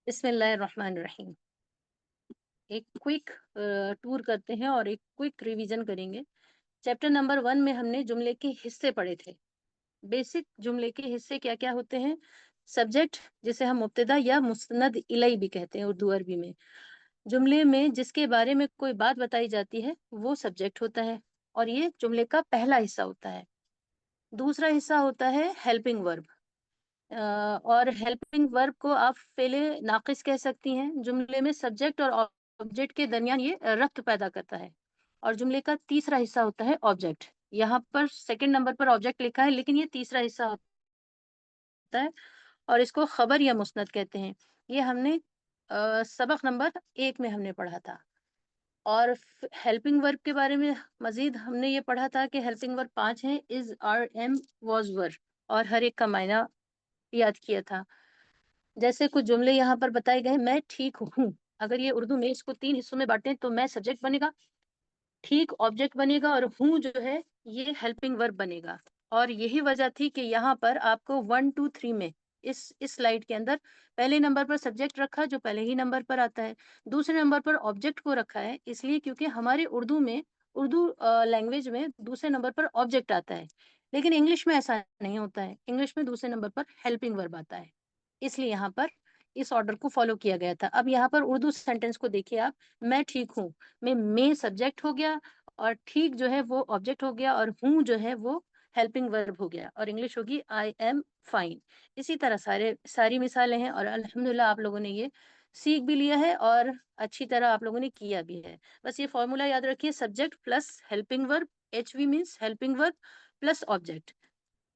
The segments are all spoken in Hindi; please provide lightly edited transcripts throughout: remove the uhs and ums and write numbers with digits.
बिस्मिल्लाहिर्रहमानिर्रहीम। एक क्विक टूर करते हैं और एक क्विक रिवीजन करेंगे। चैप्टर नंबर 1 में हमने जुमले के हिस्से पढ़े थे। बेसिक जुमले के हिस्से क्या-क्या होते हैं? सब्जेक्ट, जिसे हम मुब्तदा या मुस्नद इलैह भी कहते हैं उर्दू अरबी में। जुमले में जिसके बारे में कोई बात बताई जाती है, वो सब्जेक्ट होता है और ये जुमले का पहला हिस्सा होता है। दूसरा हिस्सा होता है हेल्पिंग वर्ब। और हेल्पिंग वर्ब को आप फ़ेले नाक़िस कह सकती हैं। जुमले में सब्जेक्ट और ऑब्जेक्ट के दरमियान ये रब्त पैदा करता है। और जुमले का तीसरा हिस्सा होता है ऑब्जेक्ट। यहाँ पर सेकंड नंबर पर ऑब्जेक्ट लिखा है, लेकिन ये तीसरा हिस्सा होता है और इसको खबर या मुस्नद कहते हैं। ये हमने सबक नंबर 1 में हमने पढ़ा था। और हेल्पिंग वर्ब के बारे में मज़ीद हमने ये पढ़ा था कि हेल्पिंग वर्ब 5 हैं, इज़, आर, एम, वाज़, वर, और हर एक का मायना याद किया था। जैसे कुछ जुमले यहाँ पर बताए गए, मैं ठीक हूँ। अगर ये उर्दू में इसको 3 हिस्सों में बाँटें तो मैं सब्जेक्ट बनेगा, ठीक ऑब्जेक्ट बनेगा और हूँ जो है ये हेल्पिंग वर्ब बनेगा। और यही वजह थी कि यहाँ पर आपको 1, 2, 3 में इस स्लाइड के अंदर पहले नंबर पर सब्जेक्ट रखा जो पहले ही नंबर पर आता है। दूसरे नंबर पर ऑब्जेक्ट को रखा है इसलिए क्योंकि हमारे उर्दू लैंग्वेज में दूसरे नंबर पर ऑब्जेक्ट आता है। लेकिन इंग्लिश में ऐसा नहीं होता है। इंग्लिश में दूसरे नंबर पर हेल्पिंग वर्ब आता है। इसलिए यहाँ पर इस ऑर्डर को फॉलो किया गया था। अब यहाँ पर उर्दू सेंटेंस को देखिए आप, मैं ठीक हूँ। मैं सब्जेक्ट हो गया और ठीक जो है वो ऑब्जेक्ट हो गया और हूँ जो है वो हेल्पिंग वर्ब हो गया और इंग्लिश होगी आई एम फाइन। इसी तरह सारी मिसालें हैं और अल्हम्दुलिल्लाह आप लोगों ने ये सीख भी लिया है और अच्छी तरह आप लोगों ने किया भी है। बस ये फॉर्मूला याद रखिए, subject plus helping verb, HV means helping verb plus object.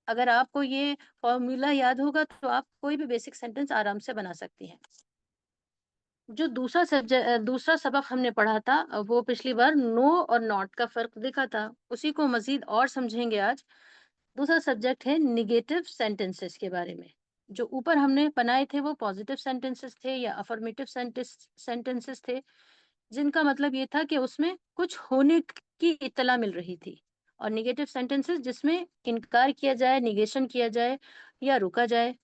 अगर आपको ये फॉर्मूला याद होगा तो आप कोई भी बेसिक सेंटेंस आराम से बना सकती हैं। जो दूसरा सबक हमने पढ़ा था वो पिछली बार नो और नॉट का फ़र्क देखा था, उसी को मज़ीद और समझेंगे आज। दूसरा सब्जेक्ट है नेगेटिव सेंटेंसेस के बारे में। जो ऊपर हमने बनाए थे वो पॉज़िटिव सेंटेंसेस थे या अफ़र्मेटिव सेंटेंसेस थे, जिनका मतलब ये था कि उसमें कुछ होने की इत्तला मिल रही थी। और नेगेटिव सेंटेंसेस जिसमें इनकार किया जाए, नेगेशन किया जाए या रोका जाए,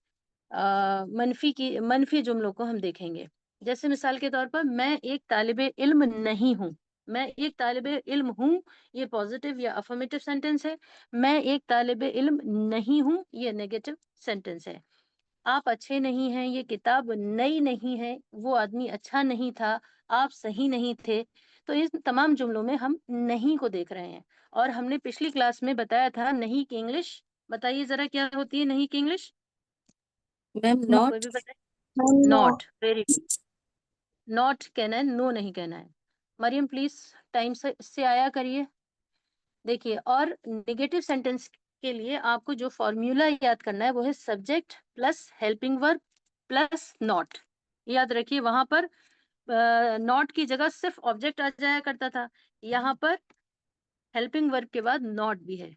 मनफ़ी जुमलों को हम देखेंगे। जैसे मिसाल के तौर पर मैं एक तालिबे इल्म नहीं हूँ। मैं एक तालिबे इल्म हूँ, ये पॉज़िटिव या अफ़र्मेटिव सेंटेंस है। मैं एक तालिबे इल्म नहीं हूँ, ये नेगेटिव सेंटेंस है। आप अच्छे नहीं हैं, ये किताब नई नहीं है, वो आदमी अच्छा नहीं था, आप सही नहीं थे। तो इन तमाम जुमलों में हम नहीं को देख रहे हैं। और हमने पिछली क्लास में बताया था नहीं की इंग्लिश, बताइए ज़रा क्या होती है नहीं की इंग्लिश? मैम कोई नॉट। भी बताए? No. Not, very good. Not कहना है, नो नहीं कहना है। मरियम प्लीज टाइम से आया करिए। देखिए, और नेगेटिव सेंटेंस के लिए आपको जो फॉर्मूला याद करना है वो है subject plus helping verb plus not. याद रखिए, वहां पर नॉट की जगह सिर्फ ऑब्जेक्ट आ जाया करता था। यहाँ पर हेल्पिंग वर्ब के बाद नॉट भी है।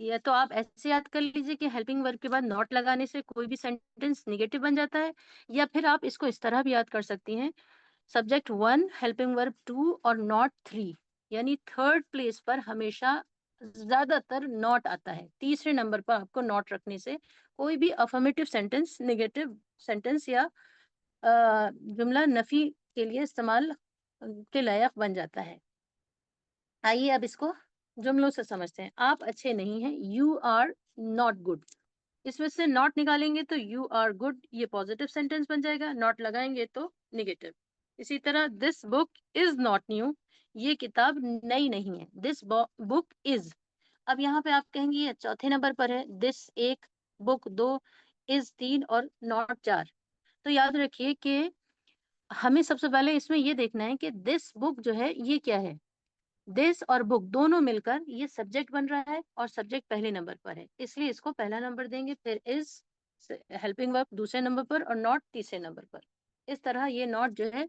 या तो आप ऐसे याद कर लीजिए कि हेल्पिंग वर्ब के बाद नॉट लगाने से कोई भी सेंटेंस नेगेटिव बन जाता है, या फिर आप इसको इस तरह भी याद कर सकती हैं, सब्जेक्ट 1 हेल्पिंग वर्ब 2 और नॉट 3। यानी थर्ड प्लेस पर हमेशा ज्यादातर नॉट आता है। तीसरे नंबर पर आपको नॉट रखने से कोई भी अफर्मेटिव सेंटेंस नेगेटिव सेंटेंस या जुमला नफी के लिए इस्तेमाल के लायक बन जाता है। आइए अब इसको जुमलों से समझते हैं। आप अच्छे नहीं हैं, यू आर नॉट गुड। इसमें से नॉट निकालेंगे तो यू आर गुड, ये पॉजिटिव सेंटेंस बन जाएगा। नॉट लगाएंगे तो नेगेटिव। इसी तरह this book is not new, ये किताब नई नहीं है। This book is. अब यहाँ पे आप कहेंगे ये चौथे नंबर पर है। दिस 1, बुक 2, इज 3 और नॉट 4। तो याद रखिए कि हमें सबसे पहले इसमें ये देखना है कि दिस बुक जो है ये क्या है। दिस और बुक दोनों मिलकर ये सब्जेक्ट बन रहा है और सब्जेक्ट पहले नंबर पर है, इसलिए इसको पहला नंबर देंगे। फिर इज हेल्पिंग वर्ब दूसरे नंबर पर और नॉट तीसरे नंबर पर। इस तरह ये नॉट जो है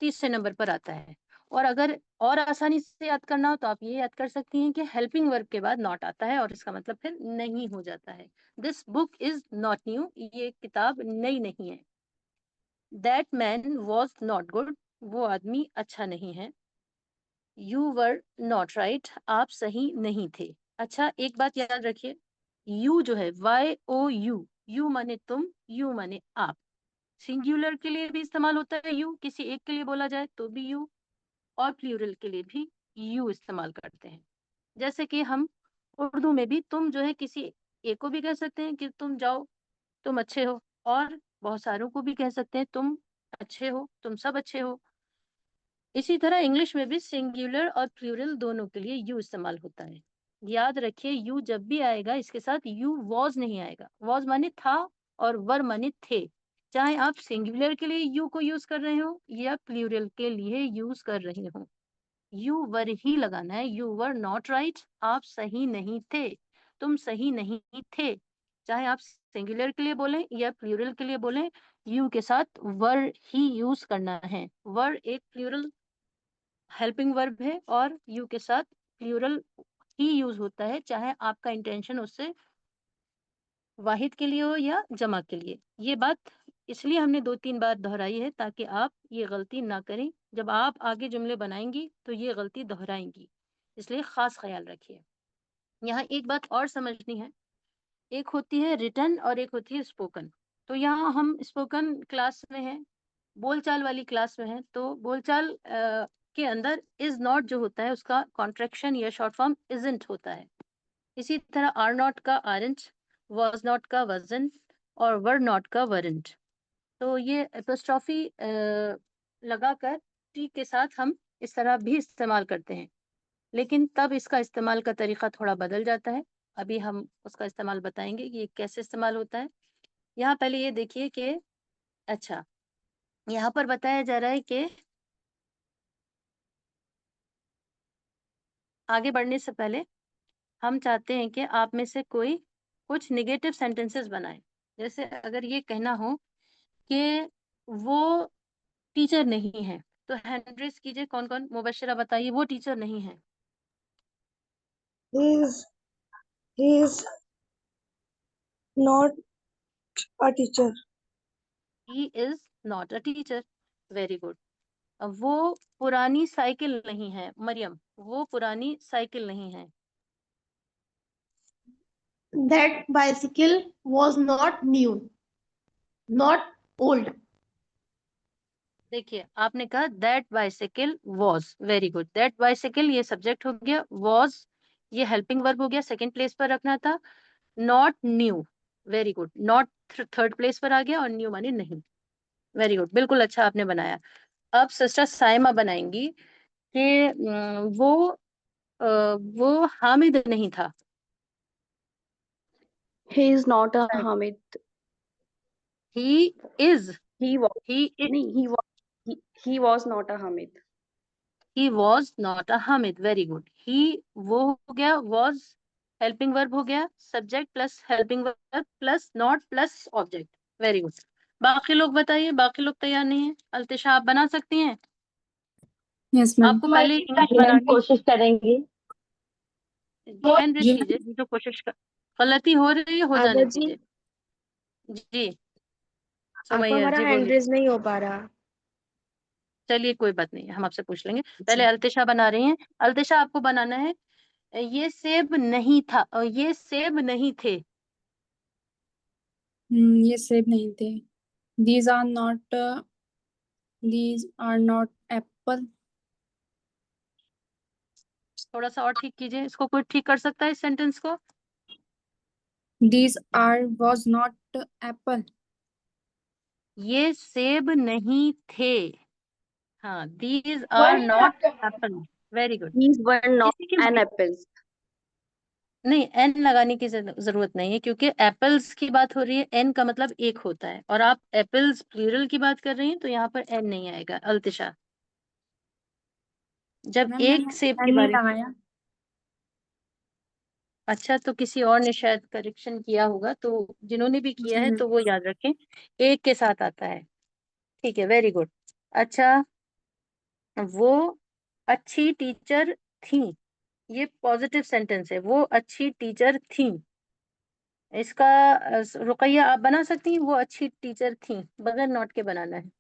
तीसरे नंबर पर आता है। और अगर और आसानी से याद करना हो तो आप ये याद कर सकती हैं कि हेल्पिंग वर्ब के बाद नॉट आता है और इसका मतलब फिर नहीं हो जाता है। This book is not new, ये किताब नई नहीं है। That man was not good, वो आदमी अच्छा नहीं है। यू वर नॉट राइट, आप सही नहीं थे। अच्छा, एक बात याद रखिए, यू जो है YOU, यू माने तुम, यू माने आप। सिंगुलर के लिए भी इस्तेमाल होता है यू, किसी एक के लिए बोला जाए तो भी यू, और प्लूरल के लिए भी यू इस्तेमाल करते हैं। जैसे कि हम उर्दू में भी तुम जो है किसी एक को भी कह सकते हैं कि तुम जाओ, तुम अच्छे हो, और बहुत सारों को भी कह सकते हैं तुम अच्छे हो, तुम सब अच्छे हो। इसी तरह इंग्लिश में भी सिंगुलर और प्लूरल दोनों के लिए यू इस्तेमाल होता है। याद रखिए यू जब भी आएगा इसके साथ यू वॉज नहीं आएगा। वॉज माने था और वर माने थे। चाहे आप सिंगुलर के लिए यू को यूज कर रहे हो या प्लूरल के लिए यूज कर रहे हो, यू वर ही लगाना है। यू वर नॉट राइट, आप सही नहीं थे, तुम सही नहीं थे। चाहे आप सिंगुलर के लिए बोलें या प्लूरल के लिए बोलें, यू के साथ वर ही यूज करना है। वर एक प्लूरल हेल्पिंग वर्ब है और यू के साथ प्लूरल ही यूज होता है, चाहे आपका इंटेंशन उससे वाहिद के लिए हो या जमा के लिए। ये बात इसलिए हमने 2-3 बार दोहराई है ताकि आप ये गलती ना करें। जब आप आगे जुमले बनाएंगी तो ये गलती दोहराएंगी, इसलिए खास ख्याल रखिए। यहाँ एक बात और समझनी है, एक होती है रिटन और एक होती है स्पोकन। तो यहाँ हम स्पोकन क्लास में हैं, बोलचाल वाली क्लास में हैं, तो बोलचाल के अंदर इज नॉट जो होता है उसका कॉन्ट्रैक्शन या शॉर्ट फॉर्म इजंट होता है। इसी तरह आर नॉट का आरंट, वॉज नॉट का वजन, और वर नॉट का वरंट। तो ये एपोस्ट्रॉफी लगाकर टी के साथ हम इस तरह भी इस्तेमाल करते हैं, लेकिन तब इसका इस्तेमाल का तरीका थोड़ा बदल जाता है। अभी हम उसका इस्तेमाल बताएंगे कि ये कैसे इस्तेमाल होता है। यहाँ पहले ये देखिए कि अच्छा, यहाँ पर बताया जा रहा है कि आगे बढ़ने से पहले हम चाहते हैं कि आप में से कोई कुछ निगेटिव सेंटेंसेस बनाए। जैसे अगर ये कहना हो कि वो टीचर नहीं है, तो हैंड रेज कीजिए। कौन कौन, मुबशरा बताइए, वो टीचर नहीं है। He is he is not a teacher. He is not a teacher. Very good. वो पुरानी साइकिल नहीं है, मरियम, वो पुरानी साइकिल नहीं है। That bicycle was not new, not old. देखिए आपने कहा that bicycle was, very good. That bicycle ये सब्जेक्ट हो गया, वॉज ये हेल्पिंग वर्ब हो गया, सेकंड प्लेस पर रखना था। Not new, very good. Not third place पर आ गया और न्यू माने नहीं। वेरी गुड, बिल्कुल अच्छा आपने बनाया। अब सिस्टर साइमा बनाएंगी कि वो हामिद नहीं था। He is not a Hamid. He is, He was he no, he was not a Hamid. He was not a Hamid, very good. He वो हो गया, वॉज हेल्पिंग वर्ब हो गया, subject plus helping verb plus not plus object. Very good. बाकी लोग बताइए, बाकी लोग तैयार नहीं है। अल्तिशा आप बना सकती हैं? Yes, ma'am. आपको पहले इंग्लिश बनानी, कोशिश करेंगे। हैंड रेज जी कीजिए जो कोशिश कर। गलती हो रही है, हो आगा जाने जी, दीजिए। जी आपका सुमैया हमारा जी हैंड बोलिए। रेज नहीं हो पा रहा। चलिए कोई बात नहीं, हम आपसे पूछ लेंगे। अच्छा। पहले अल्तिशा बना रही हैं। अल्तिशा आपको बनाना है ये सेब नहीं था, ये सेब नहीं थे। ये सेब नहीं थे। These are not these are not apple. थोड़ा सा और ठीक कीजिए इसको, कोई ठीक कर सकता है इस सेंटेंस को? These are was not apple. ये सेब नहीं थे। हाँ, these are not apple. Very good. These were not किसी के an apples. नहीं, एन लगाने की जरूरत नहीं है, क्योंकि एप्पल्स की बात हो रही है, एन का मतलब एक होता है, और आप एप्पल्स प्लूरल की बात कर रही हैं तो यहाँ पर एन नहीं आएगा। अल्तिशा, जब मैम एक मैंने सेब pen की नहीं बारी, लगाया। अच्छा तो किसी और ने शायद करेक्शन किया होगा, तो जिन्होंने भी किया जी है मैम। तो वो याद रखें, एक के साथ आता है। ठीक है, वेरी गुड। अच्छा, वो अच्छी टीचर थी, ये पॉजिटिव सेंटेंस है, वो अच्छी टीचर थी। इसका रुकैया आप बना सकती हैं, वो अच्छी टीचर थी, बगैर नॉट के बनाना है।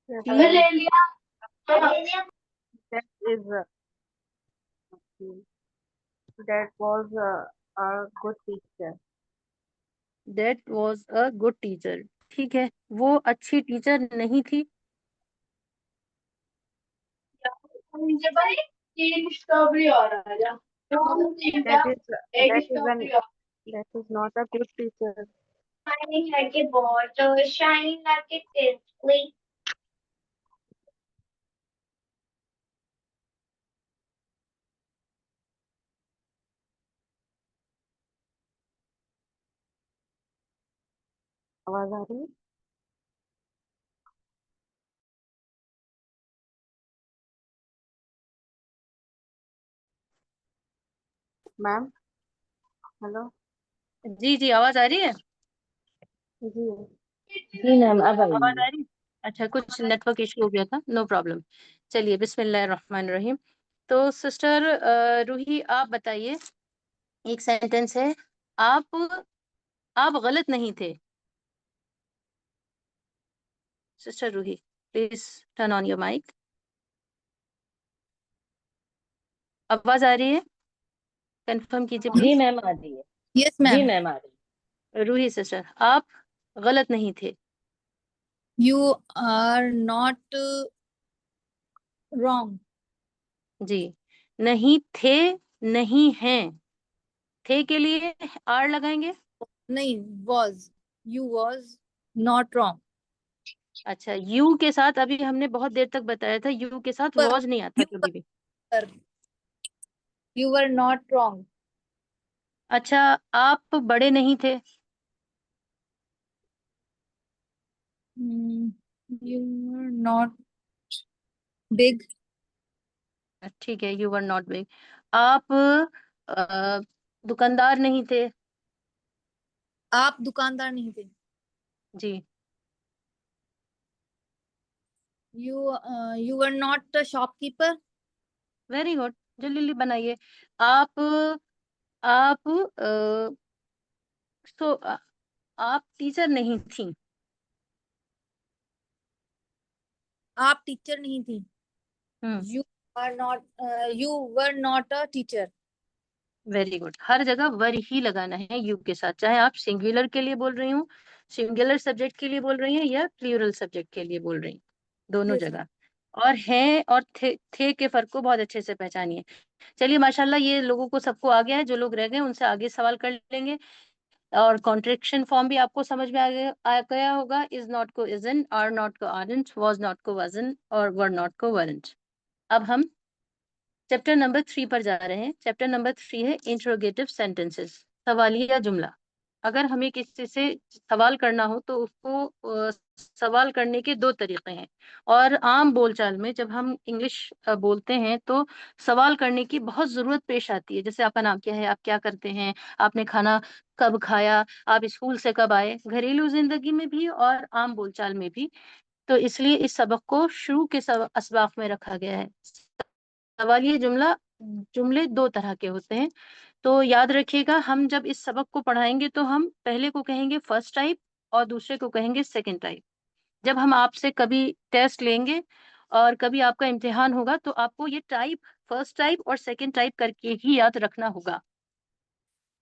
ले लिया। That is that was a good teacher. That was a good teacher. ठीक है, वो अच्छी टीचर नहीं थी। That is that is an that is not a good teacher. Shining like a water, shining like a tinsel. आवाज आ रही है? Ma'am, hello. जी जी, आवाज आ रही है? जी। जी मैम, अब आवाज आएंगे। आ रही है? अच्छा, कुछ नेटवर्क इशू हो गया था, नो प्रॉब्लम। चलिए, बिस्मिल्लाह रहमान रहीम। तो सिस्टर रूही, आप बताइए, एक सेंटेंस है, आप आप गलत नहीं थे। Sister Ruhi, please turn on your mic. आवाज आ रही है? कंफर्म कीजिए जी प्लीज। मैम, आ रही है। यस जी मैम। मैम, आ रही रूही सिस्टर, आप गलत नहीं थे। You are not wrong. जी, नहीं थे, नहीं हैं। थे के लिए आर लगाएंगे। नहीं, was. You was not wrong. अच्छा, यू के साथ अभी हमने बहुत देर तक बताया था, यू के साथ पर वॉज नहीं आता यू कभी भी। You were not wrong. अच्छा, आप बड़े नहीं थे। You were not big. ठीक है, यू वर नॉट बिग। आप दुकानदार नहीं थे। आप दुकानदार नहीं थे। जी, you were not shopkeeper. Very good, जल्दी जल्दी बनाइए। आप आप तो आप टीचर नहीं थी। आप टीचर नहीं थी। Hmm, you are not you were not a teacher. Very good. हर जगह वर ही लगाना है यू के साथ, चाहे आप सिंगुलर के लिए बोल रही हूँ, सिंगुलर सब्जेक्ट के लिए बोल रही हैं, या प्लूरल सब्जेक्ट के लिए बोल रही हैं, दोनों यस मैम। जगह। और हैं और थे के फर्क को बहुत अच्छे से पहचानिए। चलिए, माशाल्लाह, ये लोगों को सबको आ गया है। जो लोग रह गए उनसे आगे सवाल कर लेंगे। और कॉन्ट्रैक्शन फॉर्म भी आपको समझ में आ गया होगा। इज नॉट को इजंट, आर नॉट को आरंट, वाज नॉट को वाजंट, और वर नॉट को वरंट। अब हम चैप्टर नंबर 3 पर जा रहे हैं। चैप्टर नंबर 3 है इंट्रोगेटिव सेंटेंसेस, सवालिया जुमला। अगर हमें किसी से सवाल करना हो तो उसको सवाल करने के दो तरीके हैं। और आम बोलचाल में जब हम इंग्लिश बोलते हैं तो सवाल करने की बहुत जरूरत पेश आती है। जैसे, आपका नाम क्या है, आप क्या करते हैं, आपने खाना कब खाया, आप स्कूल से कब आए, घरेलू जिंदगी में भी और आम बोलचाल में भी। तो इसलिए इस सबक को शुरू के असबाक में रखा गया है। सवालिया जुमला, जुमले दो तरह के होते हैं। तो याद रखिएगा, हम जब इस सबक को पढ़ाएंगे तो हम पहले को कहेंगे फर्स्ट टाइप और दूसरे को कहेंगे सेकंड टाइप। जब हम आपसे कभी टेस्ट लेंगे और कभी आपका इम्तिहान होगा तो आपको ये टाइप, फर्स्ट टाइप और सेकंड टाइप करके ही याद रखना होगा।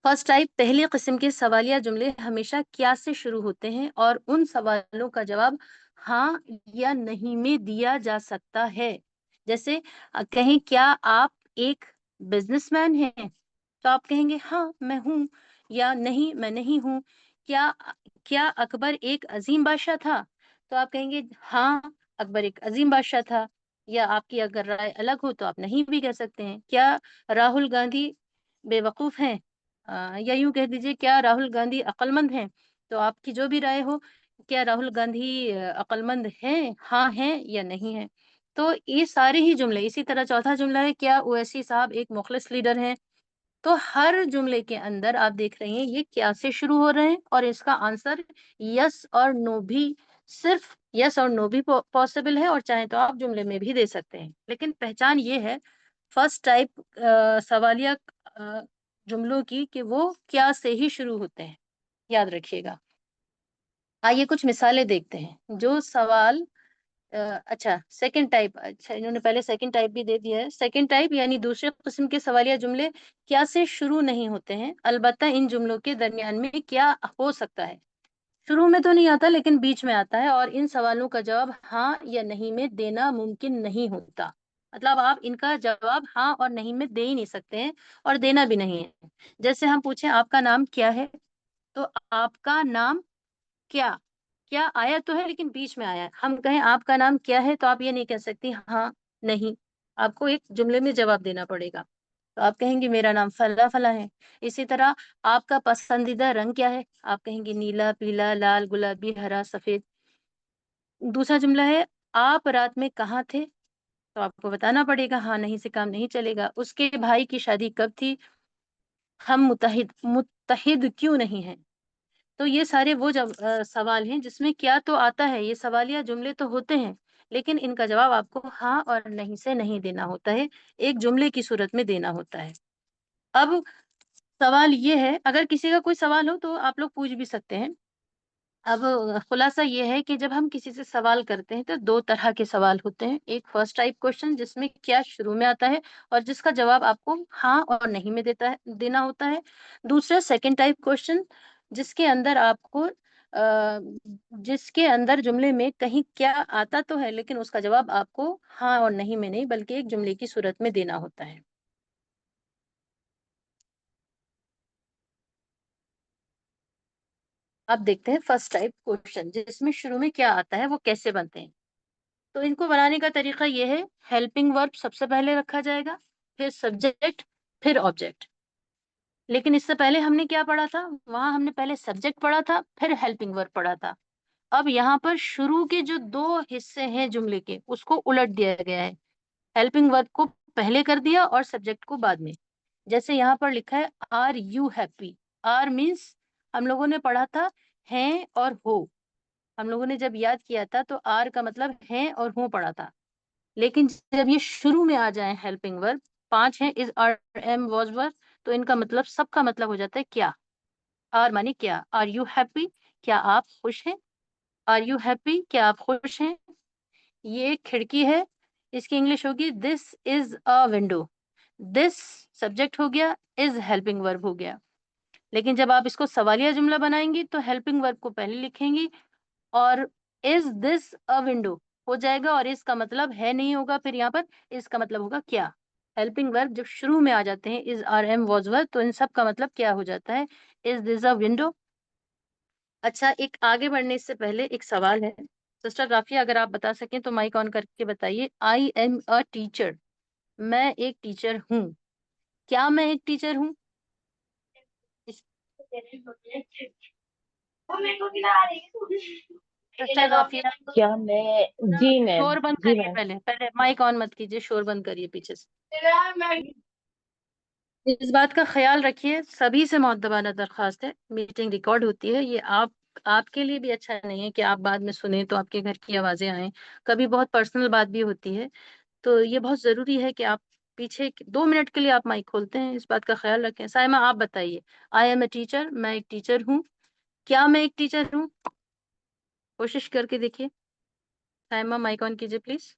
फर्स्ट टाइप पहले किस्म के सवालिया जुमले हमेशा क्या से शुरू होते हैं और उन सवालों का जवाब हाँ या नहीं में दिया जा सकता है। जैसे, कहें क्या आप एक बिजनेसमैन हैं, तो आप कहेंगे हाँ मैं हूँ, या नहीं मैं नहीं हूँ। क्या क्या अकबर एक अजीम बादशाह था, तो आप कहेंगे हाँ अकबर एक अजीम बादशाह था। या आपकी अगर राय अलग हो तो आप नहीं भी कह सकते हैं। क्या राहुल गांधी बेवकूफ हैं, या यूं कह दीजिए क्या राहुल गांधी अक्लमंद हैं। तो आपकी जो भी राय हो, क्या राहुल गांधी अक्लमंद हैं, हाँ हैं या नहीं है। तो ये सारे ही जुमले। इसी तरह चौथा जुमला है, क्या ओवैसी साहब एक मुखलिस लीडर हैं। तो हर जुमले के अंदर आप देख रहे हैं ये क्या से शुरू हो रहे हैं और इसका आंसर यस और नो भी, सिर्फ यस और नो भी पॉसिबल है, और चाहे तो आप जुमले में भी दे सकते हैं। लेकिन पहचान ये है फर्स्ट टाइप सवालिया अ, जुमलों की कि वो क्या से ही शुरू होते हैं, याद रखिएगा। आइए कुछ मिसालें देखते हैं। जो सवाल अच्छा, सेकंड टाइप, अच्छा इन्होंने पहले सेकंड टाइप भी दे दिया है। सेकंड टाइप यानी दूसरे किस्म के सवालिया जुमले क्या से शुरू नहीं होते हैं, अलबत्ता इन जुमलों के दरमियान में क्या हो सकता है। शुरू में तो नहीं आता लेकिन बीच में आता है, और इन सवालों का जवाब हाँ या नहीं में देना मुमकिन नहीं होता। मतलब आप इनका जवाब हाँ और नहीं में दे ही नहीं सकते हैं, और देना भी नहीं है। जैसे हम पूछें आपका नाम क्या है, तो आपका नाम क्या, क्या आया तो है लेकिन बीच में आया है। हम कहें आपका नाम क्या है, तो आप ये नहीं कह सकती हाँ नहीं, आपको एक जुमले में जवाब देना पड़ेगा। तो आप कहेंगे मेरा नाम फला फला है। इसी तरह आपका पसंदीदा रंग क्या है, आप कहेंगे नीला, पीला, लाल, गुलाबी, हरा, सफेद। दूसरा जुमला है आप रात में कहाँ थे, तो आपको बताना पड़ेगा, हाँ नहीं से काम नहीं चलेगा। उसके भाई की शादी कब थी, हम मुत्तहिद मुत्तहिद क्यों नहीं है। तो ये सारे वो सवाल हैं जिसमें क्या तो आता है, ये सवालिया जुमले तो होते हैं, लेकिन इनका जवाब आपको हाँ और नहीं से नहीं देना होता है, एक जुमले की सूरत में देना होता है। अब सवाल ये है, अगर किसी का कोई सवाल हो तो आप लोग पूछ भी सकते हैं। अब खुलासा ये है कि जब हम किसी से सवाल करते हैं तो दो तरह के सवाल होते हैं। एक फर्स्ट टाइप क्वेश्चन जिसमें क्या शुरू में आता है और जिसका जवाब आपको हाँ और नहीं में देना होता है। दूसरा सेकंड टाइप क्वेश्चन जिसके अंदर आपको जिसके अंदर जुमले में कहीं क्या आता तो है लेकिन उसका जवाब आपको हाँ और नहीं में नहीं बल्कि एक जुमले की सूरत में देना होता है। अब देखते हैं फर्स्ट टाइप क्वेश्चन जिसमें शुरू में क्या आता है वो कैसे बनते हैं। तो इनको बनाने का तरीका ये है, हेल्पिंग वर्ब सबसे पहले रखा जाएगा, फिर सब्जेक्ट, फिर ऑब्जेक्ट। लेकिन इससे पहले हमने क्या पढ़ा था, वहां हमने पहले सब्जेक्ट पढ़ा था फिर हेल्पिंग वर्ब पढ़ा था। अब यहाँ पर शुरू के जो दो हिस्से हैं जुमले के उसको उलट दिया गया है, हेल्पिंग वर्ब को पहले कर दिया और सब्जेक्ट को बाद में। जैसे यहाँ पर लिखा है are you happy. Are means हम लोगों ने पढ़ा था हैं और हो, हम लोगों ने जब याद किया था तो आर का मतलब है और हूँ पढ़ा था। लेकिन जब ये शुरू में आ जाए हेल्पिंग वर्ब, पांच है is are am was were, तो इनका मतलब सबका मतलब हो जाता है क्या। आर मानी क्या, आर यू हैप्पी, क्या आप खुश हैं, आर यू हैप्पी, क्या आप खुश हैं। ये एक खिड़की है, इसकी इंग्लिश होगी this is a window. This subject हो गया, इज हेल्पिंग वर्ब हो गया। लेकिन जब आप इसको सवालिया जुमला बनाएंगी तो हेल्पिंग वर्ब को पहले लिखेंगी और इज दिस अ विंडो हो जाएगा, और इसका मतलब है नहीं होगा, फिर यहाँ पर इसका मतलब होगा क्या। हेल्पिंग वर्ब जब शुरू में आ जाते हैं is are am was were, तो इन सब का मतलब क्या हो जाता है, इज दिस अ विंडो। अच्छा, एक आगे बढ़ने से पहले एक सवाल है, सिस्टर राफिया अगर आप बता सकें तो माइक ऑन करके बताइए, आई एम अ टीचर, मैं एक टीचर हूँ, क्या मैं एक टीचर हूँ। सिस्टर राफिया क्या मैं, जी मैम, शोर बंद जी करिए, मैम। पहले पहले माइक ऑन मत कीजिए, शोर बंद करिए पीछे से। इस बात का ख्याल रखिए, सभी से मुअद्दबाना दरख्वास्त है, मीटिंग रिकॉर्ड होती है, ये आपके लिए भी अच्छा नहीं है कि आप बाद में सुने तो आपके घर की आवाजें आए, कभी बहुत पर्सनल बात भी होती है। तो ये बहुत जरूरी है कि आप पीछे 2 मिनट के लिए आप माइक खोलते हैं, इस बात का ख्याल रखें। साइमा आप बताइए, आई एम ए टीचर, मैं एक टीचर हूँ, क्या मैं एक टीचर हूँ, कोशिश करके देखिए। साइमा माइक ऑन कीजिए प्लीज।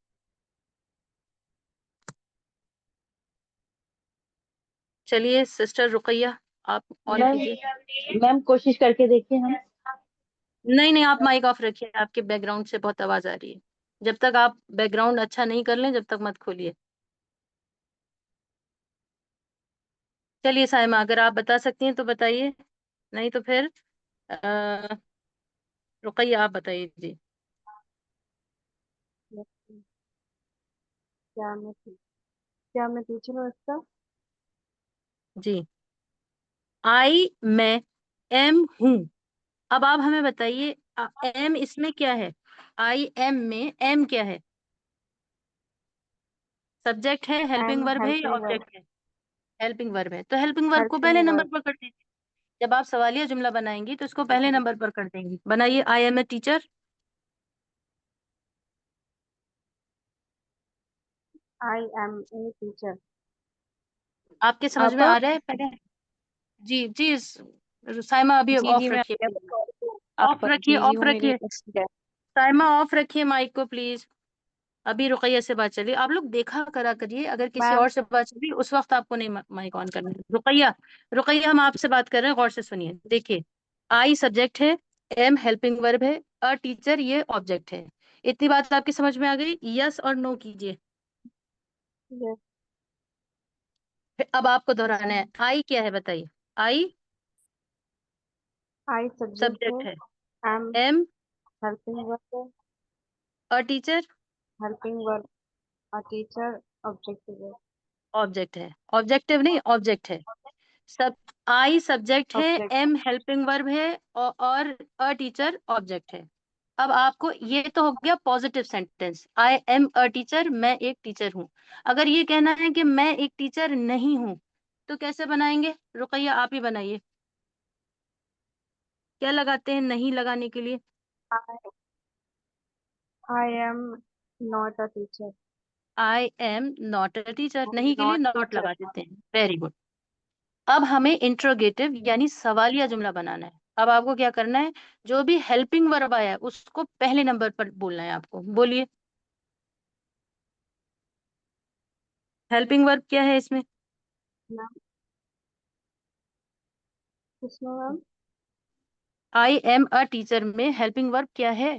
चलिए सिस्टर रुकैया आप ऑन मैम, कीजिए। मैम कोशिश करके देखिए हम। नहीं नहीं, आप माइक ऑफ रखिए, आपके बैकग्राउंड से बहुत आवाज आ रही है। जब तक आप बैकग्राउंड अच्छा नहीं कर लें जब तक मत खोलिए। चलिए साइमा अगर आप बता सकती हैं तो बताइए, नहीं तो फिर अ, रुकैया आप बताइए जी। क्या मैं टीचर हूँ इसका? जी, आई मैं एम हूँ। अब आप हमें बताइए एम इसमें क्या है, आई एम में एम क्या है, सब्जेक्ट है, हेल्पिंग एम वर्ब है या हेल्पिंग वर्ब। ऑब्जेक्ट है। हेल्पिंग वर्ब है तो हेल्पिंग वर्ब को हेल्पिंग पहले नंबर वर्ब। पर कर दीजिए। जब आप सवालिया जुमला बनाएंगी तो इसको पहले ओके। नंबर पर कर देंगी। बनाइए I am a teacher. I am a teacher. आपके समझ में आप? आ रहा है पहले। जी जी साइमा अभी जी जी ऑफ मैं रखिए, ऑफ आप रखिए, जी जी ऑफ वो मेरी रखिए। टेक्स्ट है। साइमा ऑफ रखिए माइक को प्लीज। अभी रुकैया से बात चलिए, आप लोग देखा करा करिए, अगर किसी मैम। और से बात चली उस वक्त आपको नहीं माइक ऑन करना है। रुकैया, रुकैया हम आपसे बात कर रहे हैं, गौर से सुनिए। देखिए आई सब्जेक्ट है, एम हेल्पिंग वर्ब है, अ टीचर ये ऑब्जेक्ट है। इतनी बात आपकी समझ में आ गई? यस और नो कीजिए। Yes. फिर अब आपको दोहराना है। आई क्या है बताइए? आई I subject सब्जेक्ट है. है, Am एम helping verb है. A teacher Helping verb. A teacher objective है. ऑब्जेक्ट है, ऑब्जेक्टिव नहीं ऑब्जेक्ट है। सब आई सब्जेक्ट है, Object. एम हेल्पिंग वर्ब है और अ टीचर ऑब्जेक्ट है। अब आपको ये तो हो गया positive sentence, I am a teacher, मैं एक टीचर हूँ। अगर ये कहना है कि मैं एक टीचर नहीं हूँ तो कैसे बनाएंगे? रुकैया आप ही बनाइए। क्या लगाते हैं नहीं लगाने के लिए? I I am not a teacher. I am not a teacher, I'm नहीं के लिए not नॉट teacher. लगा देते हैं। Very good. अब हमें इंट्रोगेटिव यानी सवालिया जुमला बनाना है। अब आपको क्या करना है, जो भी हेल्पिंग वर्ब आया है उसको पहले नंबर पर बोलना है आपको। बोलिए, हेल्पिंग वर्ब क्या है इसमें? मैम किसमें ma'am? I am a teacher में हेल्पिंग वर्ब क्या है?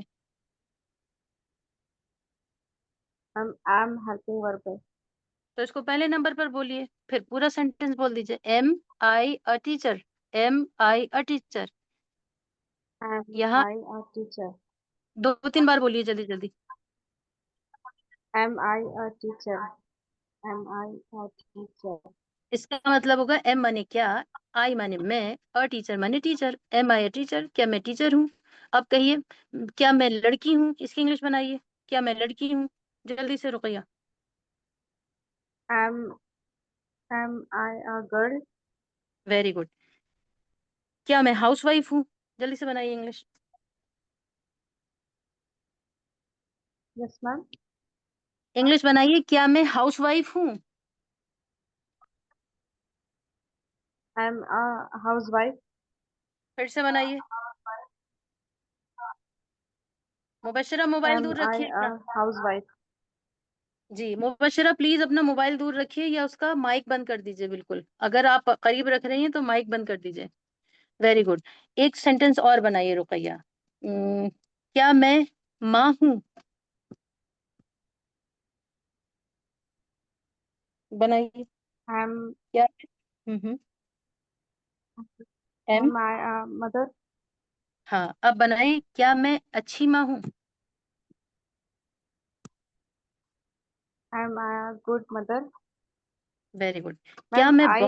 मैम am helping verb है. तो इसको पहले नंबर पर बोलिए, फिर पूरा सेंटेंस बोल दीजिए। Am I a teacher, am I a teacher. Am यहाँ I a teacher? दो तीन बार बोलिए जल्दी जल्दी। Am I a teacher? Am I a teacher? इसका मतलब होगा एम माने क्या, आई माने मैं, अ टीचर माने teacher. Am I a teacher, क्या मैं टीचर हूँ? अब कहिए, क्या मैं लड़की हूँ? इसकी इंग्लिश बनाइए, क्या मैं लड़की हूँ? जल्दी से Ruqaiya. Am am I a girl? Very good. क्या मैं हाउस वाइफ हूँ? जल्दी से बनाइए इंग्लिश। Yes ma'am. इंग्लिश बनाइए, क्या मैं हाउस वाइफ हूँ? Am a housewife. फिर से बनाइए। मुबशरा मोबाइल Am दूर I रखिए a अपना। housewife? जी मुबशरा प्लीज अपना मोबाइल दूर रखिए या उसका माइक बंद कर दीजिए बिल्कुल। अगर आप करीब रख रही हैं तो माइक बंद कर दीजिए। Very good. एक सेंटेंस और बनाइए रुकैया। क्या मैं माँ हूँ? बनाइए। Am क्या? M. am I a mother? हाँ अब बनाइए, क्या मैं अच्छी माँ हूँ? Am I a good mother? Very good. क्या मैम मैं I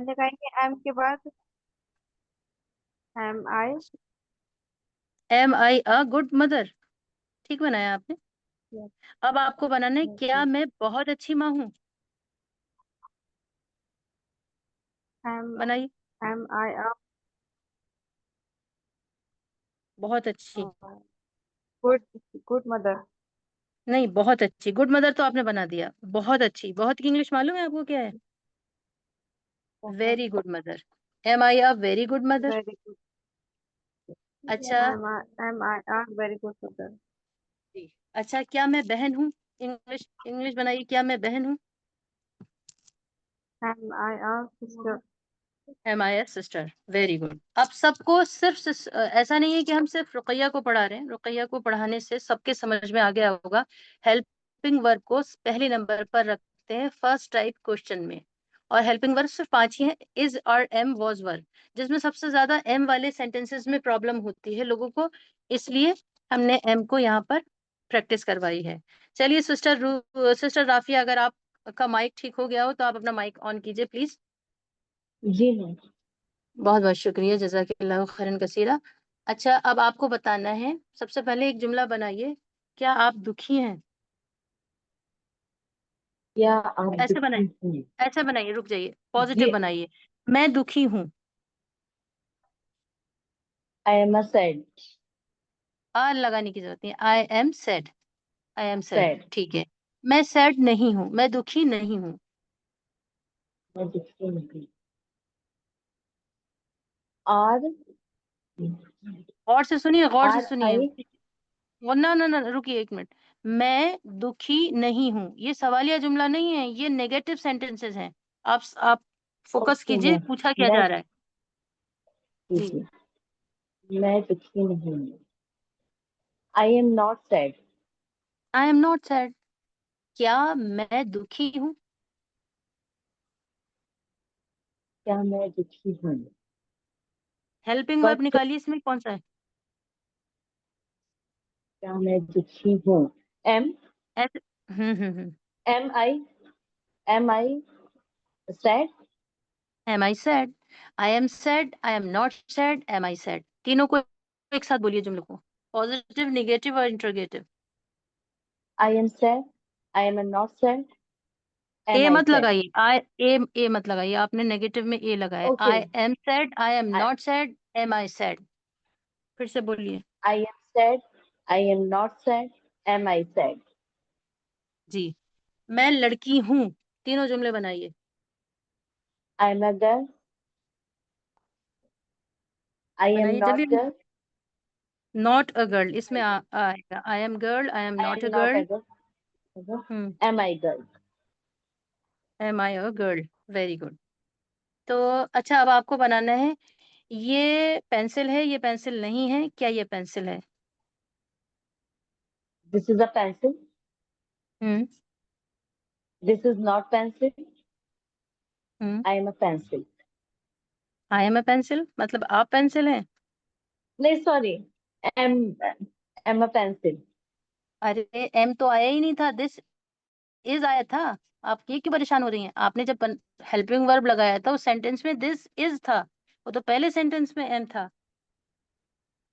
लगाएंगे am के बाद. Am I? Am I a good mother? ठीक बनाया आपने। Yes, अब आपको बनाना है, yes, क्या yes. मैं बहुत अच्छी माँ हूँ? Am बनाइए। am I a बहुत अच्छी good good mother? नहीं, बहुत अच्छी। गुड मदर तो आपने बना दिया। बहुत अच्छी, बहुत की इंग्लिश मालूम है आपको क्या है? बहुत. Very good mother. Am I a very good mother? Very good. अच्छा Am I a very good mother? जी। अच्छा, क्या मैं बहन हूँ? इंग्लिश इंग्लिश बनाइए, क्या मैं बहन हूँ? Am I a sister? Am I a sister? Very good. अब सबको ऐसा नहीं है कि हम सिर्फ रुकैया को पढ़ा रहे हैं। रुकैया को पढ़ाने से सबके समझ में आ गया होगा। हेल्पिंग वर्ब को पहले नंबर पर रखते हैं फर्स्ट टाइप क्वेश्चन में। और हेल्पिंग वर्ब सिर्फ 5 ही हैं, इज और एम वाज वर्ब, जिसमें सबसे ज्यादा एम वाले सेंटेंसेस में प्रॉब्लम होती है लोगों को, इसलिए हमने एम को यहाँ पर प्रैक्टिस करवाई है। चलिए सिस्टर राफिया, अगर आपका माइक ठीक हो गया हो तो आप अपना माइक ऑन कीजिए प्लीज। जी मैम। बहुत बहुत शुक्रिया, जज़ाकल्लाहु खैरन कसीरा। अच्छा अब आपको बताना है, सबसे पहले एक जुमला बनाइए, क्या आप दुखी हैं? क्या आप ऐसे बनाइए, दुखी हैं? ऐसे बनाइए, रुक जाइए, पॉजिटिव जी। बनाइए। मैं दुखी हूँ। I am a sad. आ लगाने की जरूरत नहीं, आई am sad, I am sad, sad. ठीक है। मैं सैड नहीं हूँ, मैं दुखी नहीं हूँ। मैं दुखी नहीं। आर गौर से सुनिए, गौर से आर सुनिए। आई ना ना ना, रुकिए एक मिनट। मैं दुखी नहीं हूँ, ये सवालिया जुमला नहीं है, ये नेगेटिव सेंटेंसेस हैं। आप फोकस ओके कीजिए, मैम। पूछा क्या मैं जा रहा है। जी जी मैं दुखी नहीं हूँ. I am not sad. I am not sad. क्या मैं दुखी हूँ? क्या मैं दुखी हूँ? हेल्पिंग वर्ब But निकालिए, इसमें कौन सा है? क्या मैं दुखी हूँ? Am ऐसे hmm. am I sad? Am I sad, I am sad, I am not sad, am I sad, तीनों को एक साथ बोलिए जुमले को, पॉजिटिव, नेगेटिव और interrogative. I am sad. I am not sad. Am a I मत sad? लगाइए, ए मत लगाइए, आपने नेगेटिव में ए लगाया. I Okay. Am sad, I am I not sad, am I sad. फिर से बोलिए. I am sad. I am not sad. Am I sad? जी. मैं लड़की हूँ, तीनों जुमले बनाइए. I am a girl. I am बनाइए not जल्दी. girl. नॉट अ गर्ल, इसमें आएगा. I am girl, I am I not a am not a girl. girl. Hmm. Am I girl? Am I a girl. Very good. तो अच्छा, अब आपको बनाना है, ये पेंसिल है, ये पेंसिल नहीं है, क्या ये पेंसिल है? This is a pencil. Hmm. This is not pencil. Hmm. I am a pencil. I am a pencil मतलब आप पेंसिल हैं? No, sorry. Am am a pencil. अरे एम तो आया ही नहीं था, दिस इज आया था. आप ये क्यों परेशान हो रही हैं? आपने जब हेल्पिंग वर्ब लगाया था उस सेंटेंस में दिस इज था, वो तो पहले सेंटेंस में एम था.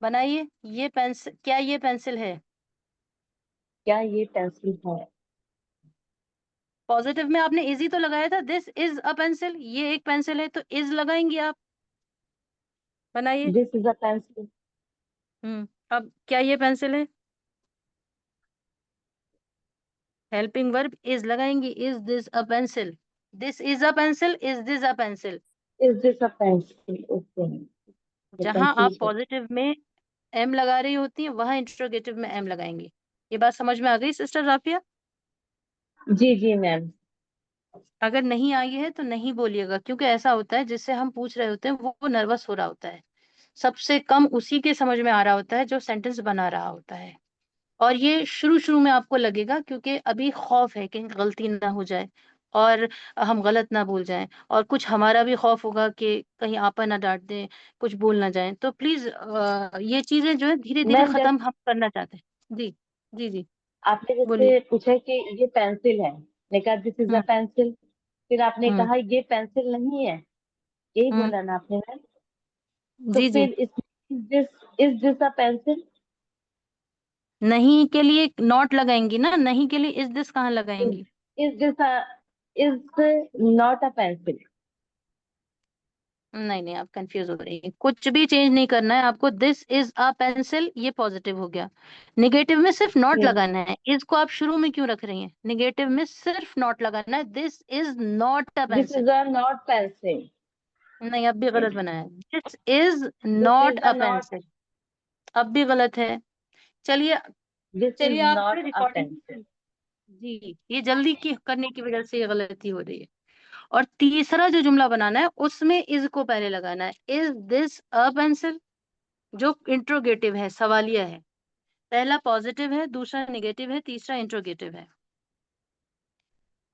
बनाइए. ये पेंसिल, क्या ये पेंसिल है? क्या ये पेंसिल है? पॉजिटिव में आपने इज ही तो लगाया था, दिस इज अ पेंसिल, ये एक पेंसिल है तो इज लगाएंगे आप. बनाइए. This is a pencil. अब क्या ये पेंसिल है? हेल्पिंग वर्ब इज लगाएंगे. Is this a pencil? This is a pencil, is this a pencil. Is this a pencil? Okay. मैं जहां आप कंफ्यूज हूँ. पॉजिटिव में एम लगा रही होती हैं वहां इंट्रोगेटिव में एम लगाएंगे. ये बात समझ में आ गई सिस्टर राफिया? जी जी मैम. अगर नहीं आई है तो नहीं बोलिएगा, क्योंकि ऐसा होता है जिससे हम पूछ रहे होते हैं वो नर्वस हो रहा होता है. सबसे कम उसी के समझ में आ रहा होता है जो सेंटेंस बना रहा होता है. और ये शुरू शुरू में आपको लगेगा क्योंकि अभी खौफ है कहीं गलती ना हो जाए और हम गलत ना बोल जाएं, और कुछ हमारा भी खौफ होगा कि कहीं आपा ना डांट दें, कुछ बोल ना जाएं. तो प्लीज ये चीजें जो है धीरे धीरे मैम खत्म जैसे हम करना चाहते हैं. जी. जी जी. आपने बोलिए. जैसे पूछा कि ये पेंसिल है, मैंने कहा this is a hmm. Pencil. फिर आपने हम्म. कहा ये पेंसिल नहीं है, यही हम्म. बोला ना आपने मैम? तो जी जी. फिर इज दिस अ पेंसिल? नहीं के लिए नॉट लगाएंगी ना, नहीं के लिए इज दिस कहाँ इज लगाएंगी? Is this a is not a pencil. नहीं नहीं, आप कंफ्यूज हो रही हैं. कुछ भी चेंज नहीं करना है आपको. दिस इज अ पेंसिल ये पॉजिटिव हो गया. नेगेटिव में सिर्फ नॉट लगाना है. इज को आप शुरू में क्यों रख रही हैं? नेगेटिव में सिर्फ नॉट लगाना है. This is not a this pencil. Is a not pencil. नहीं, अब भी गलत बनाया. This is this not is a a not pencil. अब भी गलत है. चलिए. दिस इज चलिए आप नॉट अ रिकॉर्डिंग. पेंसिल. जी, ये जल्दी की करने की वजह से ये गलती हो रही है. और तीसरा जो जुमला बनाना है उसमें इज को पहले लगाना है. इज दिस अ पेंसिल, जो इंट्रोगेटिव है, सवालिया है. पहला पॉजिटिव है, दूसरा नेगेटिव है, तीसरा इंट्रोगेटिव है.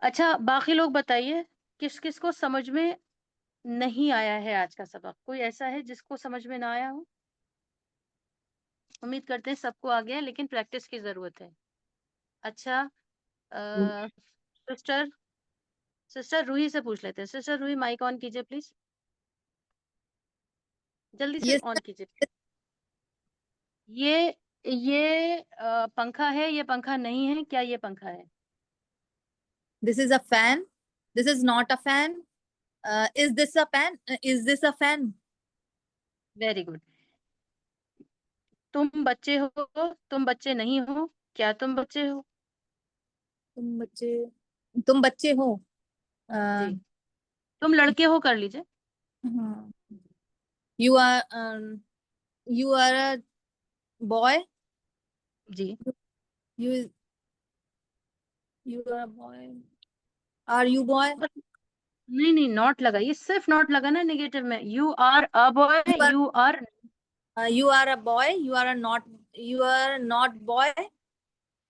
अच्छा, बाकी लोग बताइए, किस किस को समझ में नहीं आया है आज का सबक? कोई ऐसा है जिसको समझ में ना आया हो? उम्मीद करते हैं सबको आ गया है, लेकिन प्रैक्टिस की जरूरत है. अच्छा. सिस्टर सिस्टर रूही से पूछ लेते हैं. सिस्टर रूही, माइक ऑन कीजिए प्लीज. जल्दी से Yes, ऑन कीजिए. ये पंखा है, ये पंखा नहीं है, क्या ये पंखा है? this is a fan. This is not a fan. Is this a fan? Is this a fan? Very good. तुम बच्चे हो, तुम बच्चे नहीं हो, क्या तुम बच्चे हो? तुम बच्चे हो. जी. तुम लड़के हो कर लीजिए. हाँ. You are you are a boy. Ji. You you are a boy. Are you boy? बस. नहीं नहीं, नॉट लगाइए, सिर्फ नॉट लगाना है नेगेटिव में. You are a boy, You are you are. You are a boy. You are a not. You are not boy.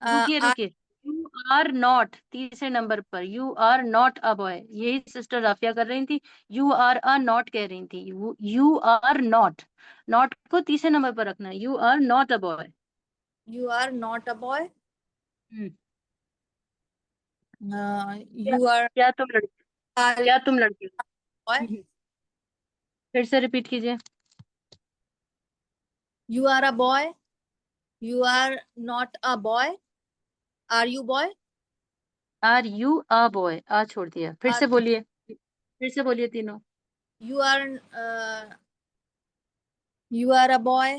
रुकिए Are रुकिए, यू आर नॉट तीसरे नंबर पर, you are not a boy, यही सिस्टर राफिया कर रही थी, यू आर अ नॉट कह रही थी, यू आर नॉट, नॉट को तीसरे नंबर पर रखना है, you are not a boy. you are not a boy. Hmm, क्या You are क्या तुम लड़की, are क्या तुम लड़की हो? boy. फिर से रिपीट कीजिए। You are a boy. You are not a boy. Are you boy? Are you a boy, आ छोड़ दिया, फिर Are से बोलिए, फिर से बोलिए तीनों। you are you are a boy.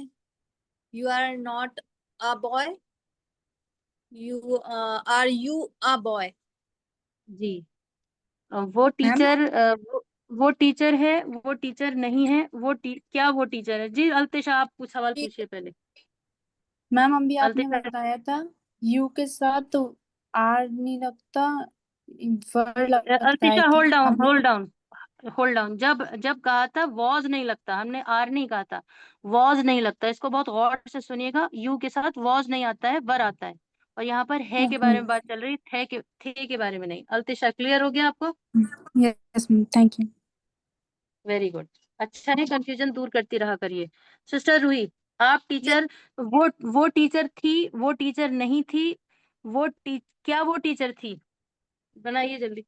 You are not a boy. You are you a boy? जी, वो टीचर वो टीचर है, वो टीचर नहीं है, क्या वो टीचर है? जी अल्तिशा, आप कुछ सवाल She- पूछिए पहले। मैम अभी आपने अल्तिशा, बताया था यू के साथ तो आर नहीं लगता, वर्ड लगता है अल्तिशा कि होल्ड डाउन, अभी। Hold down, hold down. जब जब कहा था वॉज नहीं लगता, हमने आर नहीं कहा था, वॉज नहीं लगता, इसको बहुत गौर से सुनिएगा, यू के साथ वॉज नहीं आता है, वर आता है। और यहाँ पर है के बारे में बात चल रही, थे के बारे में नहीं। अल्तिशा, क्लियर हो गया आपको? Yes ma'am, thank you. Very good, अच्छा है, कंफ्यूजन दूर करती रहा करिए। सिस्टर रूही, आप Yes, टीचर, वो टीचर थी, वो टीचर नहीं थी, क्या वो टीचर थी? बनाइए जल्दी।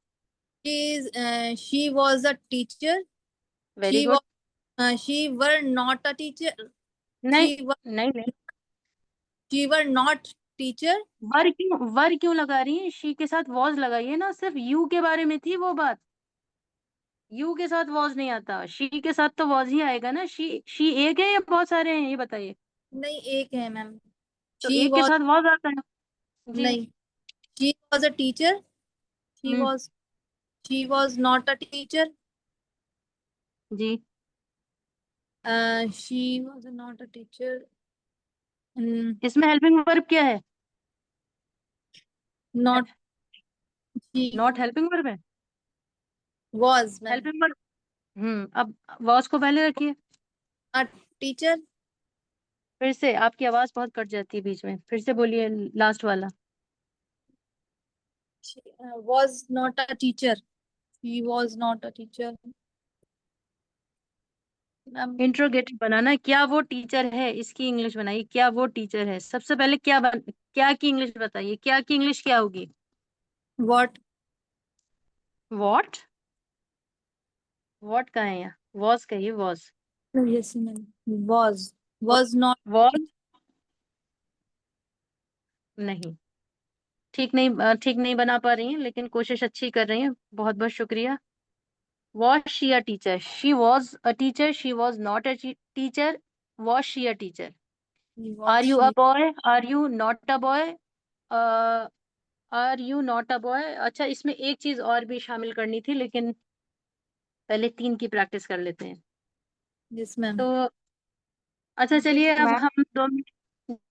she was a teacher. Very She good. was she were not a teacher. नहीं She was नहीं नहीं, she were not teacher. वर क्यों लगा रही है? शी के साथ वॉज लगाइए ना, सिर्फ यू के बारे में थी वो बात, यू के साथ वॉज नहीं आता, शी के साथ तो वॉज ही आएगा ना। शी एक है या बहुत सारे हैं, ये बताइए। नहीं, एक है मैम। तो She एक के was साथ वॉज आता है। जी नहीं, she was a teacher. She hmm, was she was not a teacher. जी, She was not a teacher. Mm, इसमें हेल्पिंग वर्ब क्या है? not she not helping verb है, was मैम हेल्पिंग वर्ब। अब वॉज को पहले रखिए। a teacher. फिर से आपकी आवाज बहुत कट जाती है बीच में, फिर से बोलिए लास्ट वाला। She was not a teacher. She was not a teacher. Ma'am interrogative बनाना है, क्या वो टीचर है, इसकी इंग्लिश बनाइए, क्या वो टीचर है। सबसे पहले क्या की इंग्लिश बताइए, क्या की इंग्लिश क्या होगी? what? वॉट, वॉट कहाँ है यहाँ? वॉज कहिए, was, Yes ma'am, was not. Was नहीं, ठीक नहीं बना पा रही हैं, लेकिन कोशिश अच्छी कर रही हैं, बहुत बहुत शुक्रिया। Was she a teacher? She was a teacher. She was not a teacher. Was she a teacher? Was Are you a she? boy? Are you not a boy? Uh, are you not a boy? अच्छा, इसमें एक चीज और भी शामिल करनी थी, लेकिन पहले तीन की प्रैक्टिस कर लेते हैं। Yes ma'am. तो अच्छा चलिए, अब मैम हम 2 मिनट